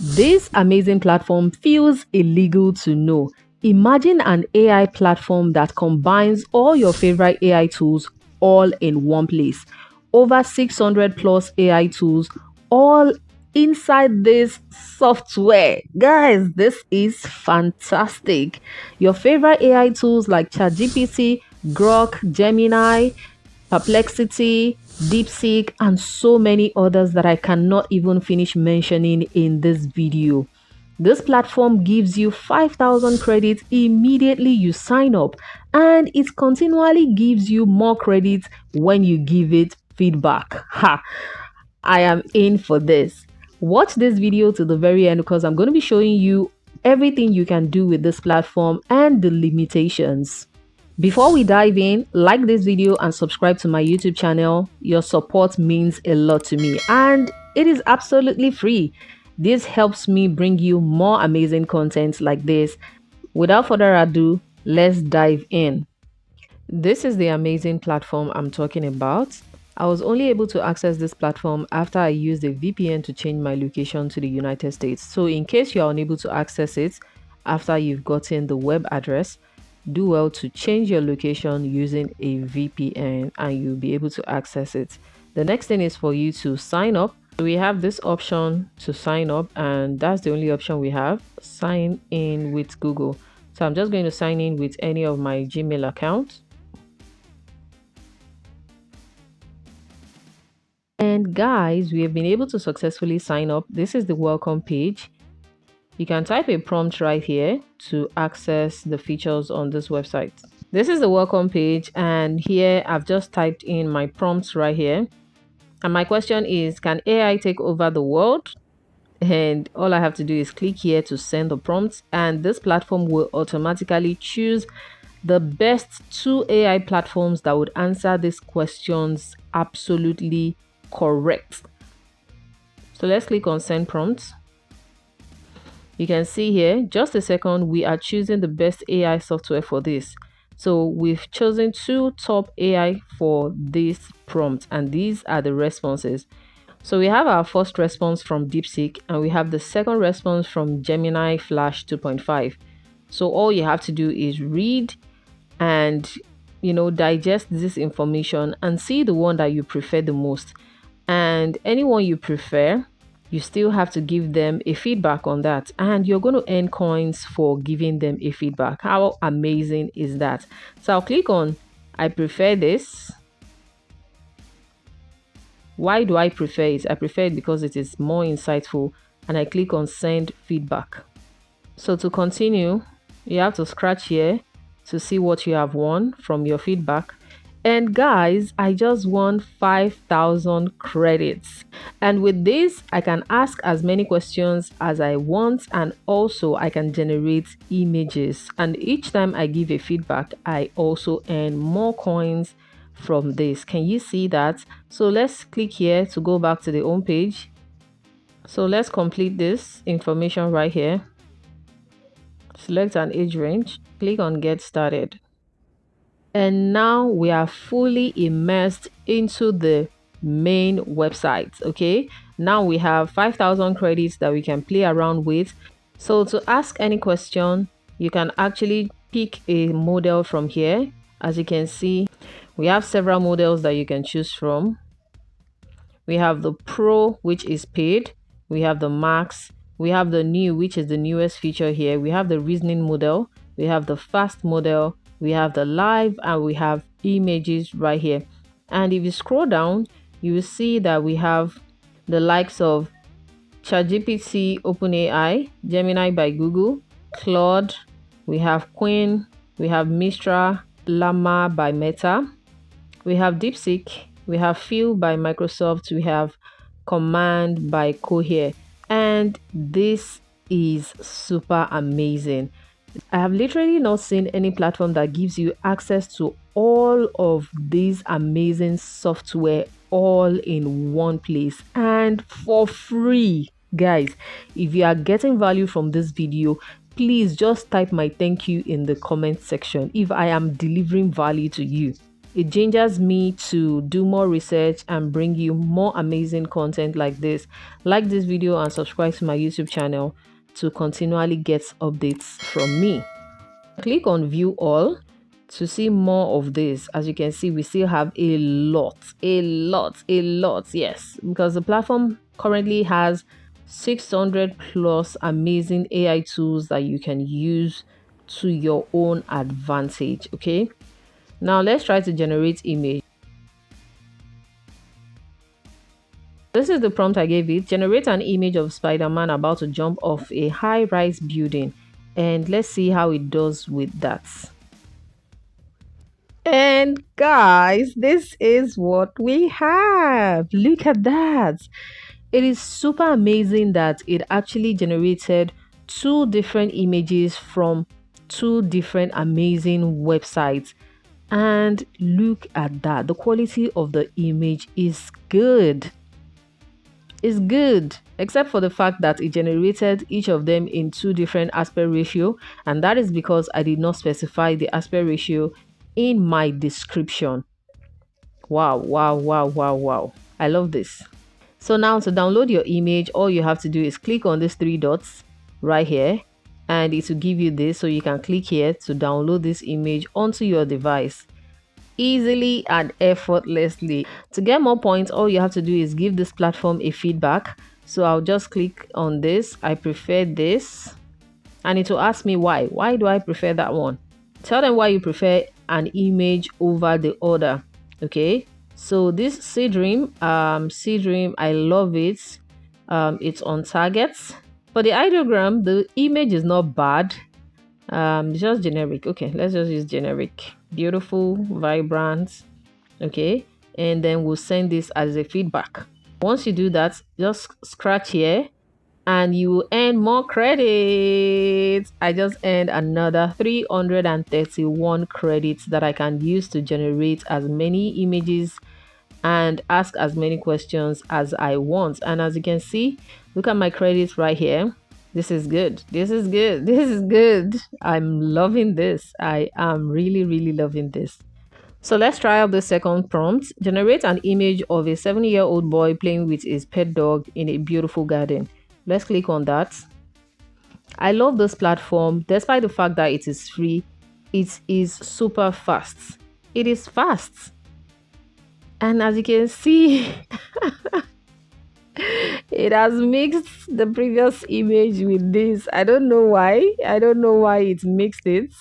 This amazing platform feels illegal to know. Imagine an AI platform that combines all your favorite AI tools all in one place. Over 600 plus AI tools all inside this software. Guys, this is fantastic. Your favorite AI tools like ChatGPT, Grok, Gemini, Perplexity, Deepseek, and so many others that I cannot even finish mentioning in this video. This platform gives you 5,000 credits immediately you sign up, and it continually gives you more credits when you give it feedback. Ha! I am in for this. Watch this video to the very end because I'm going to be showing you everything you can do with this platform and the limitations. Before we dive in, like this video and subscribe to my YouTube channel. Your support means a lot to me and it is absolutely free. This helps me bring you more amazing content like this. Without further ado, let's dive in. This is the amazing platform I'm talking about. I was only able to access this platform after I used a VPN to change my location to the United States. So in case you're unable to access it after you've gotten the web address, do well to change your location using a VPN and you'll be able to access it. The next thing is for you to sign up. We have this option to sign up and that's the only option we have. Sign in with Google. So I'm just going to sign in with any of my Gmail accounts. And guys, we have been able to successfully sign up. This is the welcome page. You can type a prompt right here to access the features on this website. This is the welcome page and here I've just typed in my prompts right here. And my question is, can AI take over the world? And all I have to do is click here to send the prompts and this platform will automatically choose the best 2 AI platforms that would answer these questions absolutely correct. So let's click on send prompts. You can see here, just a second, we are choosing the best AI software for this. So we've chosen 2 top AI for this prompt and these are the responses. So we have our first response from Deepseek and we have the second response from Gemini Flash 2.5. So all you have to do is read and digest this information and see the one that you prefer the most. And anyone you prefer, you still have to give them a feedback on that and you're going to earn coins for giving them a feedback. How amazing is that? So I'll click on I prefer this. Why do I prefer it? I prefer it because it is more insightful and I click on send feedback. So to continue, you have to scratch here to see what you have won from your feedback. And guys, I just won 5,000 credits. And with this, I can ask as many questions as I want and also I can generate images. And each time I give a feedback, I also earn more coins from this. Can you see that? So let's click here to go back to the home page. So let's complete this information right here. Select an age range, click on get started. And now we are fully immersed into the main website. Okay, now we have 5,000 credits that we can play around with. So to ask any question, you can actually pick a model from here. As you can see, we have several models that you can choose from. We have the Pro, which is paid. We have the Max. We have the New, which is the newest feature here. We have the reasoning model. We have the fast model. We have the live and we have images right here. And if you scroll down, you will see that we have the likes of ChatGPT, OpenAI, Gemini by Google, Claude. We have Quinn. We have Mistral, Llama by Meta. We have Deepseek. We have Phil by Microsoft. We have Command by Cohere. And this is super amazing. I have literally not seen any platform that gives you access to all of these amazing software all in one place and for free. Guys, if you are getting value from this video, please just type my thank you in the comment section if I am delivering value to you. It gingers me to do more research and bring you more amazing content like this. Like this video and subscribe to my YouTube channel to continually get updates from me. Click on view all to see more of this. As you can see, we still have a lot, yes, because the platform currently has 600 plus amazing AI tools that you can use to your own advantage. Okay, now let's try to generate image. This is the prompt I gave it. Generate an image of Spider-Man about to jump off a high-rise building, and let's see how it does with that. And guys, this is what we have. Look at that. It is super amazing that it actually generated two different images from two different amazing websites. And look at that. The quality of the image is good. It's good, except for the fact that it generated each of them in two different aspect ratio, and that is because I did not specify the aspect ratio in my description. Wow. I love this. So now to download your image, all you have to do is click on these three dots right here, and it will give you this. So you can click here to download this image onto your device easily and effortlessly. To get more points, all you have to do is give this platform a feedback. So I'll just click on this. I prefer this, and it will ask me why do I prefer that one. Tell them why you prefer an image over the other. Okay, so this sea dream, I love it. It's on target. For the ideogram, the image is not bad. Just generic. Okay, let's just use generic. Beautiful, vibrant. Okay, and then we'll send this as a feedback. Once you do that, just scratch here and you will earn more credits. I just earned another 331 credits that I can use to generate as many images and ask as many questions as I want. And as you can see, look at my credits right here. This is good. This is good. This is good. I'm loving this. I am really loving this. So let's try out the second prompt. Generate an image of a 7-year-old boy playing with his pet dog in a beautiful garden. Let's click on that. I love this platform. Despite the fact that it is free, it is super fast. It is fast. And as you can see, it has mixed the previous image with this. I don't know why. I don't know why it mixed it.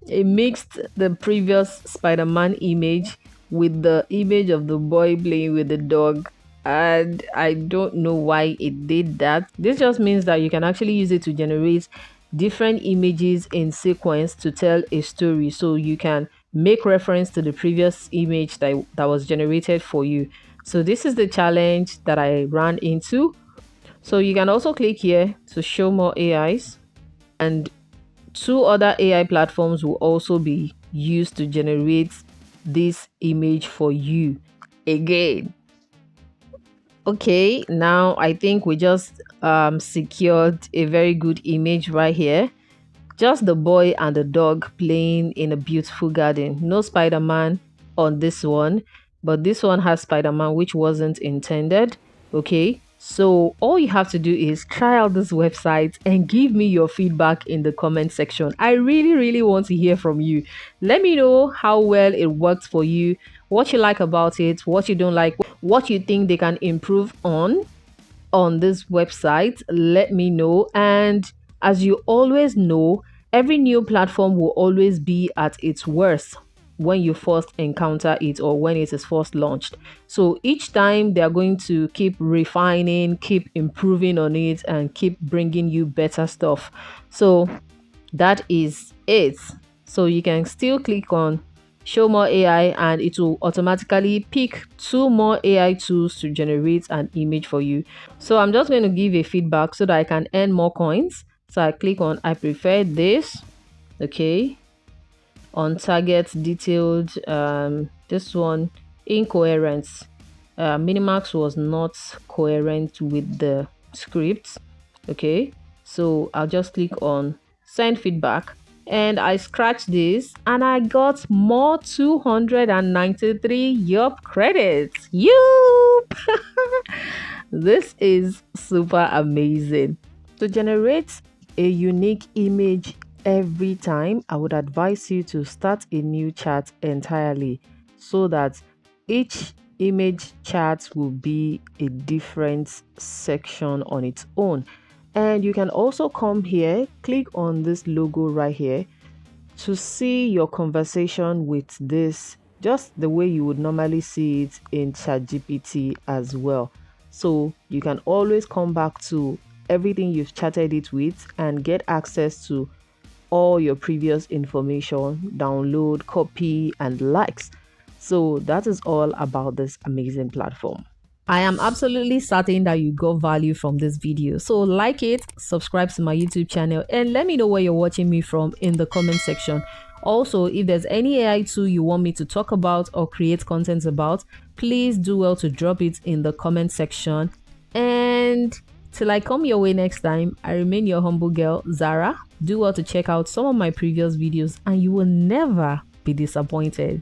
It mixed the previous Spider-Man image with the image of the boy playing with the dog, and I don't know why it did that. This just means that you can actually use it to generate different images in sequence to tell a story, so you can make reference to the previous image that was generated for you. So this is the challenge that I ran into. So you can also click here to show more AIs, and two other AI platforms will also be used to generate this image for you again. Okay, now I think we just secured a very good image right here. Just the boy and the dog playing in a beautiful garden. No Spider-Man on this one, but this one has Spider-Man, which wasn't intended. Okay, so all you have to do is try out this website and give me your feedback in the comment section. I really want to hear from you. Let me know how well it worked for you, what you like about it, what you don't like, what you think they can improve on this website. Let me know. And as you always know, every new platform will always be at its worst when you first encounter it or when it is first launched. So each time they are going to keep refining, keep improving on it, and keep bringing you better stuff. So that is it. So you can still click on show more AI and it will automatically pick two more AI tools to generate an image for you. So I'm just going to give a feedback so that I can earn more coins. So I click on I prefer this. Okay, on target, detailed, this one incoherence. Minimax was not coherent with the script. Okay, so I'll just click on send feedback And I scratched this and I got more 293 Yup credits. Yup! This is super amazing. To generate a unique image every time, I would advise you to start a new chat entirely so that each image chat will be a different section on its own. And you can also come here, click on this logo right here to see your conversation with this just the way you would normally see it in ChatGPT as well. So you can always come back to everything you've chatted it with and get access to all your previous information, download, copy, and likes. So that is all about this amazing platform. I am absolutely certain that you got value from this video. So like it, subscribe to my YouTube channel, and let me know where you're watching me from in the comment section. Also, if there's any AI tool you want me to talk about or create content about, please do well to drop it in the comment section. And till I come your way next time, I remain your humble girl, Zara. Do well to check out some of my previous videos and you will never be disappointed.